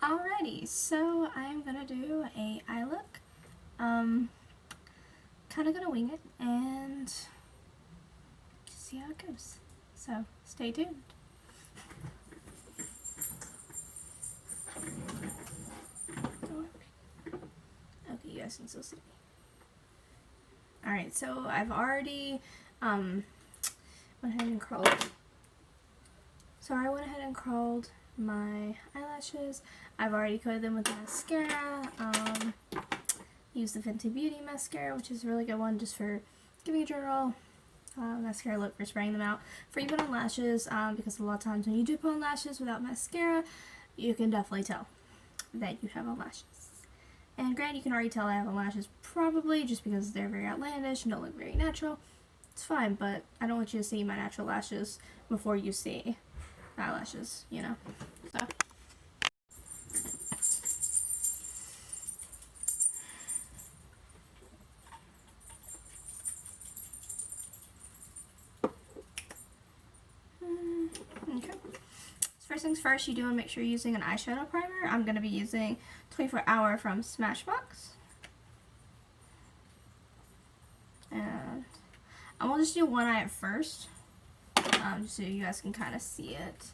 Alrighty, so I'm gonna do a eye look. Kind of gonna wing it and see how it goes. So stay tuned. Okay, you guys can still see me. Alright, so I've already went ahead and curled. So I went ahead and curled my eyelashes. I've already coated them with mascara. Use the Fenty Beauty mascara, which is a really good one just for giving a general mascara look for spraying them out. For you put on lashes, because a lot of times when you do put on lashes without mascara, you can definitely tell that you have on lashes. And granted, you can already tell I have on lashes probably just because they're very outlandish and don't look very natural. It's fine, but I don't want you to see my natural lashes before you see eyelashes, you know. So. Okay. First things first, you do want to make sure you're using an eyeshadow primer. I'm going to be using 24 Hour from Smashbox. And I'm going to just do one eye at first, just so you guys can kind of see it.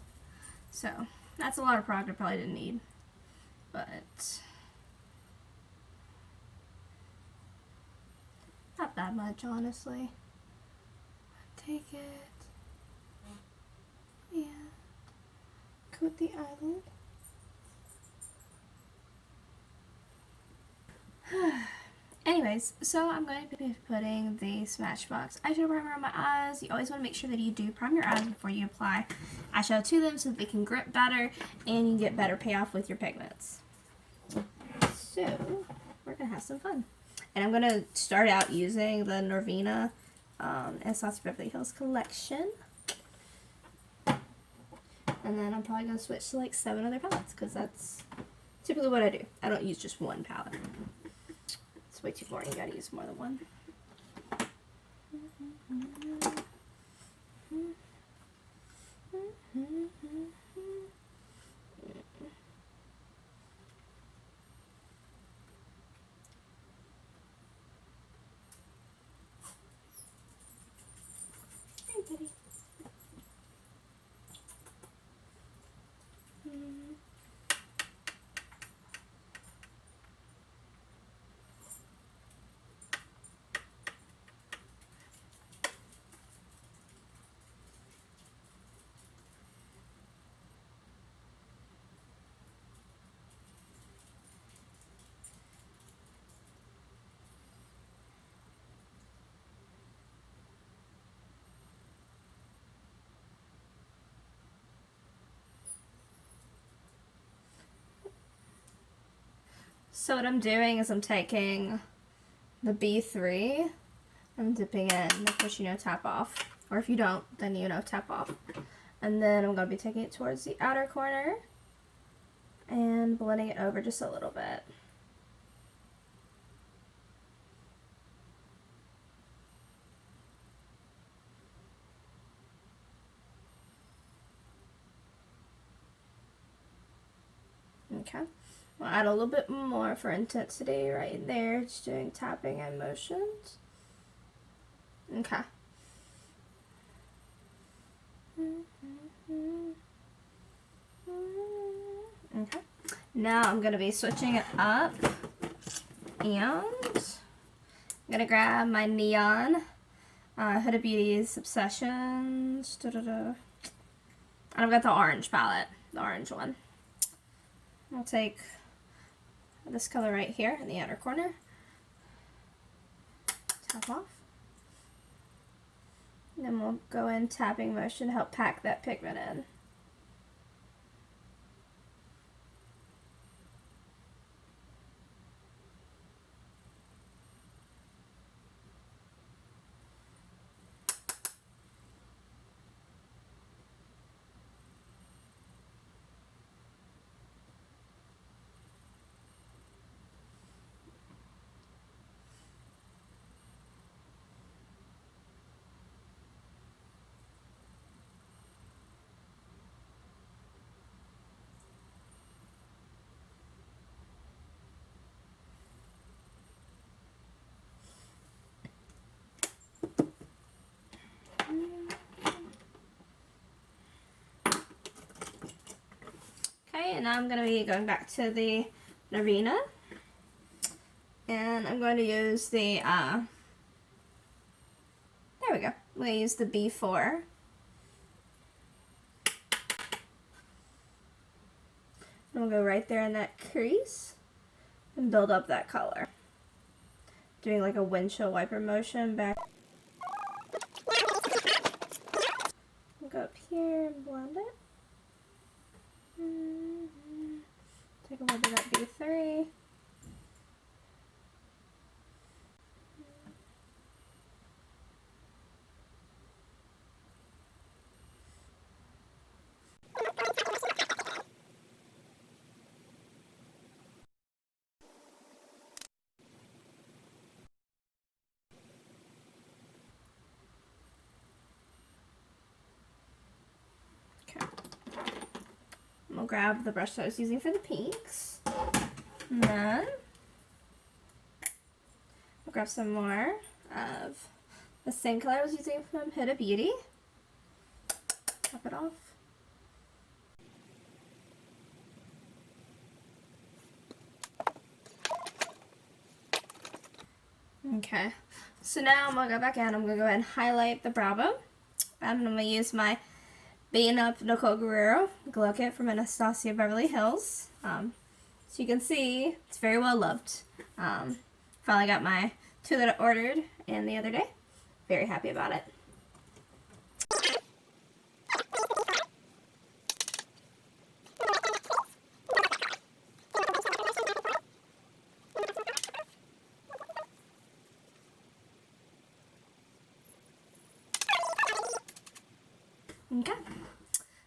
So, that's a lot of product I probably didn't need, but not that much, honestly. Take it, and coat the eyelid. Anyways, so I'm going to be putting the Smashbox eyeshadow primer on my eyes. You always want to make sure that you do prime your eyes before you apply eyeshadow to them so that they can grip better and you get better payoff with your pigments. So, we're going to have some fun. And I'm going to start out using the Norvina Saucy Beverly Hills collection. And then I'm probably going to switch to like 7 other palettes because that's typically what I do. I don't use just one palette. It's way too boring. You gotta use more than one. Hey, buddy. So what I'm doing is I'm taking the B3, I'm dipping in, of course you know tap off, or if you don't, then you know tap off. And then I'm going to be taking it towards the outer corner and blending it over just a little bit. Okay. We'll add a little bit more for intensity right there. Just doing tapping and motions. Okay. Okay. Now I'm going to be switching it up. And I'm going to grab my Neon Huda Beauty's Obsessions. And I've got the orange palette. The orange one. I'll take this color right here in the outer corner. Tap off. And then we'll go in tapping motion to help pack that pigment in. Alright, and now I'm going to be going back to the Nirvana. And I'm going to use the, there we go. I'm going to use the B4. And we'll go right there in that crease and build up that color. Doing like a windshield wiper motion back. We'll go up here and blend it. Take a little bit of that B3. We'll grab the brush that I was using for the pinks. And then we'll grab some more of the same color I was using from Huda Beauty. Top it off. Okay, so now I'm going to go back in. I'm going to go ahead and highlight the brow bone. And I'm going to use my Beaten Up Nicole Guerrero Glow Kit from Anastasia Beverly Hills. So you can see, it's very well loved. Finally got my 2 that I ordered in the other day. Very happy about it. Okay,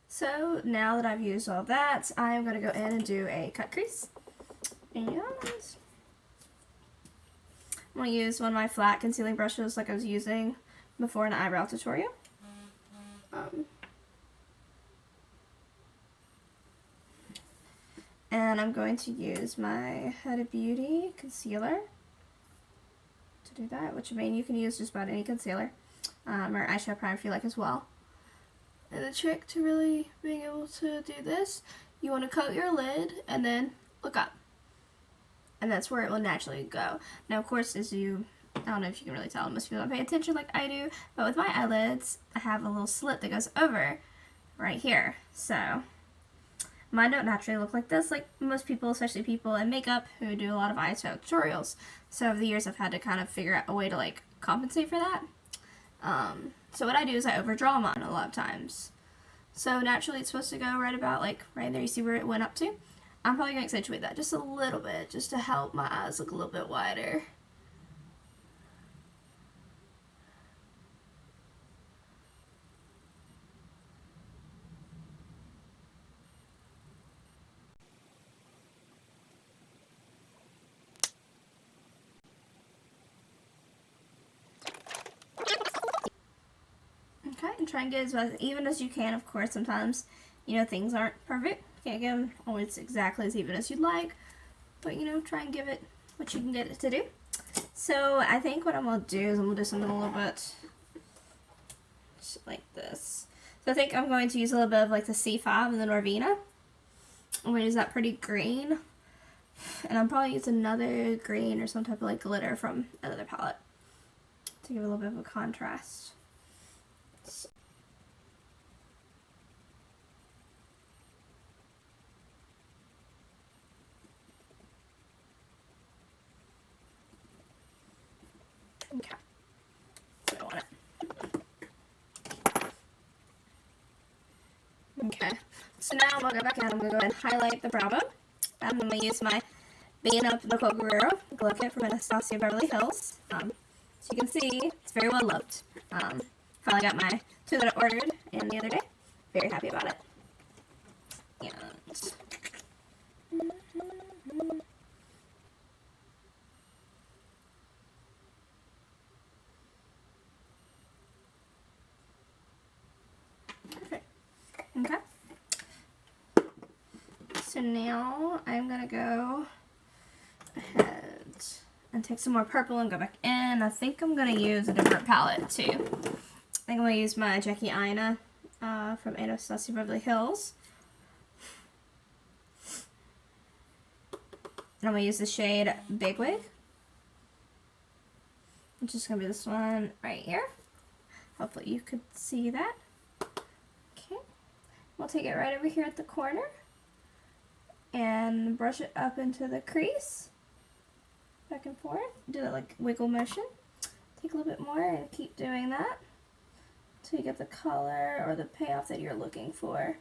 so now that I've used all that, I'm going to go in and do a cut crease. And I'm going to use one of my flat concealing brushes like I was using before in an eyebrow tutorial. And I'm going to use my Huda Beauty concealer to do that, which I mean you can use just about any concealer or eyeshadow primer if you like as well. And the trick to really being able to do this, you want to coat your lid and then look up. And that's where it will naturally go. Now, of course, I don't know if you can really tell, most people don't pay attention like I do, but with my eyelids, I have a little slit that goes over right here. So, mine don't naturally look like this, like most people, especially people in makeup who do a lot of eyeshadow tutorials. So, over the years, I've had to kind of figure out a way to, like, compensate for that. So what I do is I overdraw mine a lot of times. So naturally it's supposed to go right about like right there. You see where it went up to? I'm probably going to accentuate that just a little bit just to help my eyes look a little bit wider. Okay, and try and get as even as you can. Of course, sometimes, you know, things aren't perfect. Can't get them always exactly as even as you'd like. But, you know, try and give it what you can get it to do. So, I think what I'm going to do is I'm going to do something a little bit like this. So, I think I'm going to use a little bit of like the C5 and the Norvina. I'm going to use that pretty green. And I'm probably use another green or some type of like glitter from another palette to give a little bit of a contrast. Okay. I want it. Okay. So now I'm going to go back in. I'm going to go ahead and highlight the brow bone. I'm going to use my Beaten Up Nicole Guerrero Glow Kit from Anastasia Beverly Hills. So you can see, it's very well loved. Finally got my 2 that I ordered in the other day. Very happy about it. And perfect. Okay. So now I'm going to go ahead and take some more purple and go back in. I think I'm going to use a different palette too. I think I'm going to use my Jackie Aina from Anastasia Beverly Hills. I'm going to use the shade Big Wig, which is going to be this one right here. Hopefully you could see that. Okay. We'll take it right over here at the corner and brush it up into the crease. Back and forth. Do that like wiggle motion. Take a little bit more and keep doing that until you get the color or the payoff that you're looking for.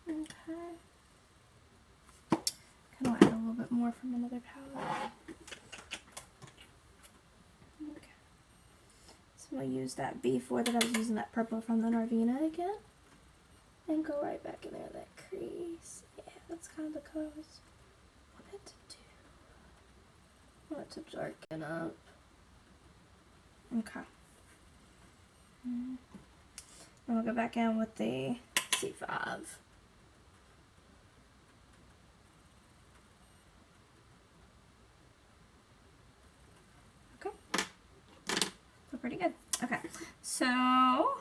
Okay. Kind of add a little bit more from another palette. Okay. So I'm going to use that B4 that I was using, that purple from the Narvina again. And go right back in there, that crease. Yeah, that's kind of the color I want it to do. I want it to darken up. Okay. And we'll go back in with the C5. Okay. So pretty good. Okay. So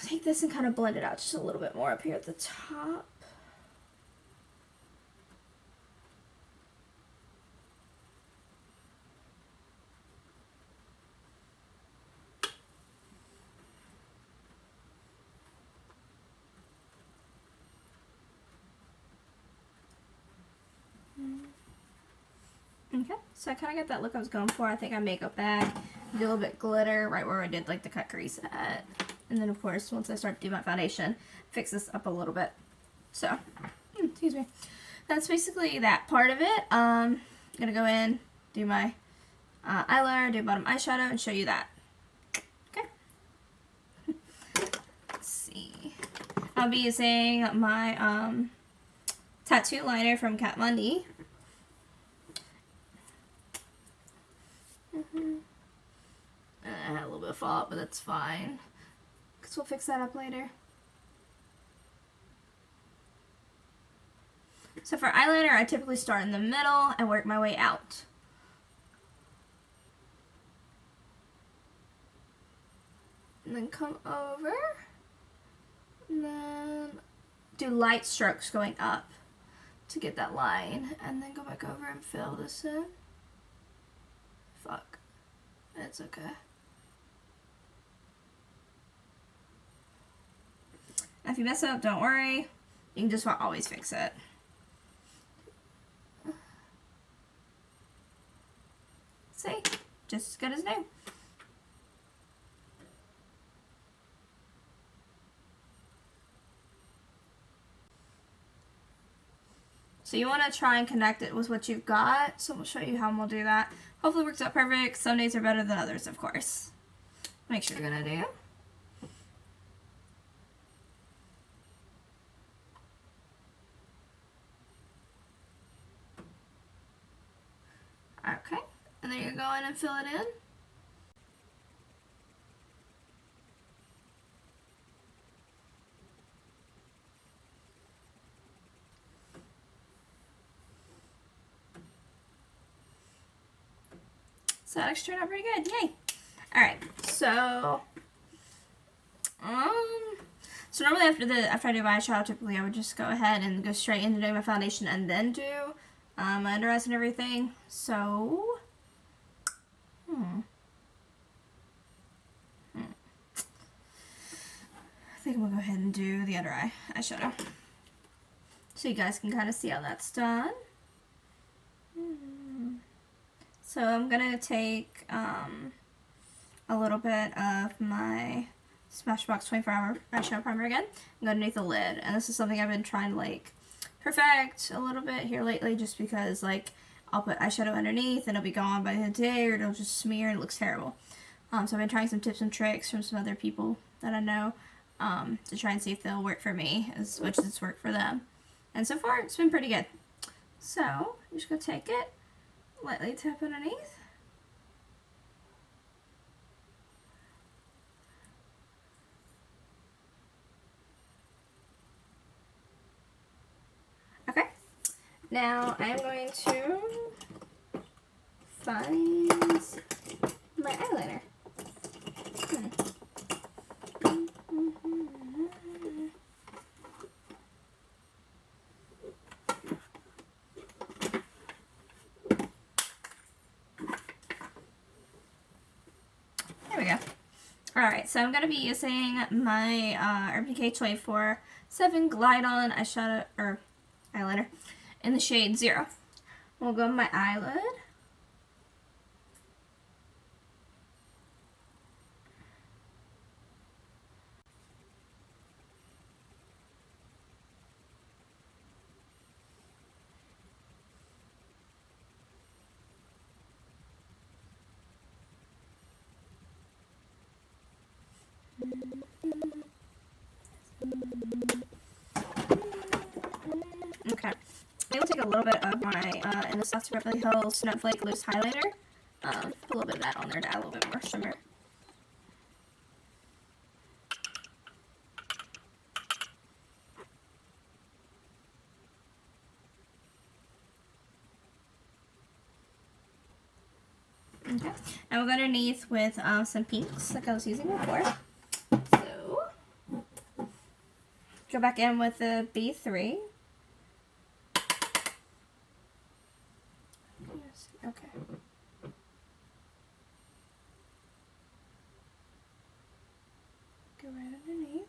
take this and kind of blend it out just a little bit more up here at the top. Okay, so I kind of got that look I was going for. I think I makeup bag, do a little bit glitter right where I did like the cut crease at. And then of course, once I start to do my foundation, fix this up a little bit. So, excuse me. That's basically that part of it. I'm going to go in, do my eyeliner, do bottom eyeshadow, and show you that. Okay. Let's see. I'll be using my tattoo liner from Kat Von D. I had a little bit of fallout, but that's fine, because we'll fix that up later. So for eyeliner, I typically start in the middle and work my way out. And then come over, and then do light strokes going up to get that line, and then go back over and fill this in. Fuck. It's okay. If you mess up, don't worry. You can just always fix it. See? Just as good as new. So you want to try and connect it with what you've got. So we'll show you how we'll do that. Hopefully it works out perfect. Some days are better than others, of course. Make sure you're going to do. Okay. And then you're going and fill it in. So that actually turned out pretty good. Yay! Alright, so normally after I do my eyeshadow, typically I would just go ahead and go straight into doing my foundation and then do my under eyes and everything. So I think I'm gonna go ahead and do the under eye eyeshadow, so you guys can kind of see how that's done. So I'm going to take a little bit of my Smashbox 24-hour eyeshadow primer again and go underneath the lid. And this is something I've been trying to like perfect a little bit here lately, just because like I'll put eyeshadow underneath and it'll be gone by the day, or it'll just smear and it looks terrible. So I've been trying some tips and tricks from some other people that I know to try and see if they'll work for me as much as it's worked for them. And so far it's been pretty good. So I'm just going to take it, lightly tap underneath. Now I'm going to find my eyeliner. There we go. Alright, so I'm going to be using my Urban Decay 24/7 Glide On eyeshadow, or eyeliner, in the shade 0. We'll go on my eyelid. Okay. I will take a little bit of my Anastasia Beverly Hills Snowflake Loose Highlighter. Put a little bit of that on there to add a little bit more shimmer. Okay. And we'll go underneath with some pinks like I was using before. So, go back in with the B3. Okay. Go right underneath.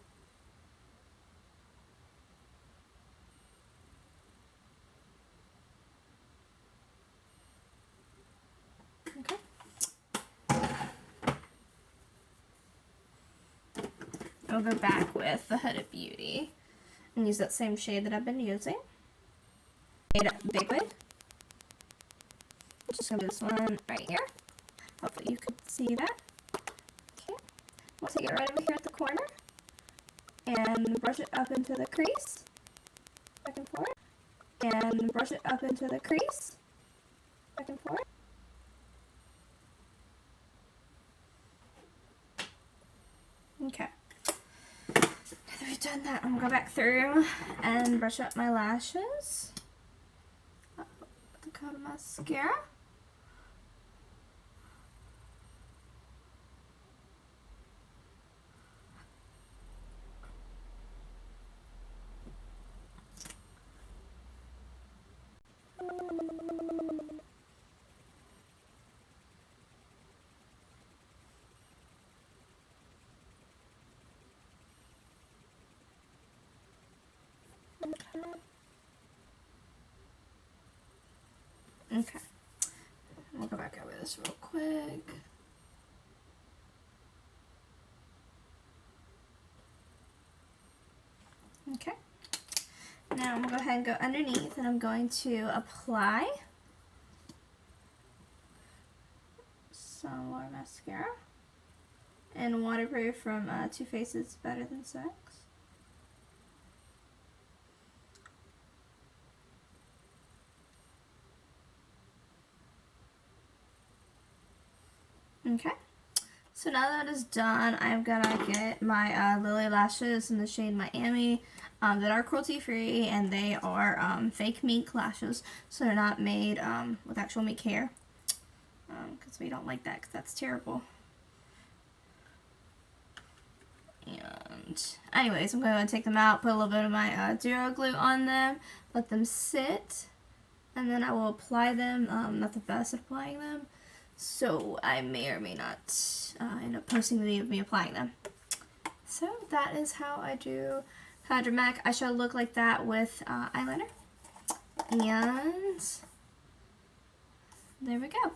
Okay. I'll go back with the Huda Beauty and use that same shade that I've been using. Made Up Big Wig. Just gonna do this one right here. Hopefully you can see that. Okay. We'll take it right over here at the corner and brush it up into the crease. Back and forth. And brush it up into the crease. Back and forth. Okay. Now that we've done that, I'm gonna go back through and brush up my lashes. With the coat of mascara. Okay. We'll go back over this real quick. Okay. Now I'm going to go ahead and go underneath and I'm going to apply some more mascara and waterproof from Too Faced Better Than Sex. Okay, so now that is done, I'm gonna get my Lily lashes in the shade Miami that are cruelty free, and they are fake mink lashes, so they're not made with actual mink hair, because we don't like that, because that's terrible. And anyways, I'm going to take them out, put a little bit of my Duo glue on them, let them sit, and then I will apply them. Not the best at applying them, so I may or may not end up posting the video of me applying them. So that is how I do kind of dramatic eyeshadow look like that with eyeliner. And there we go.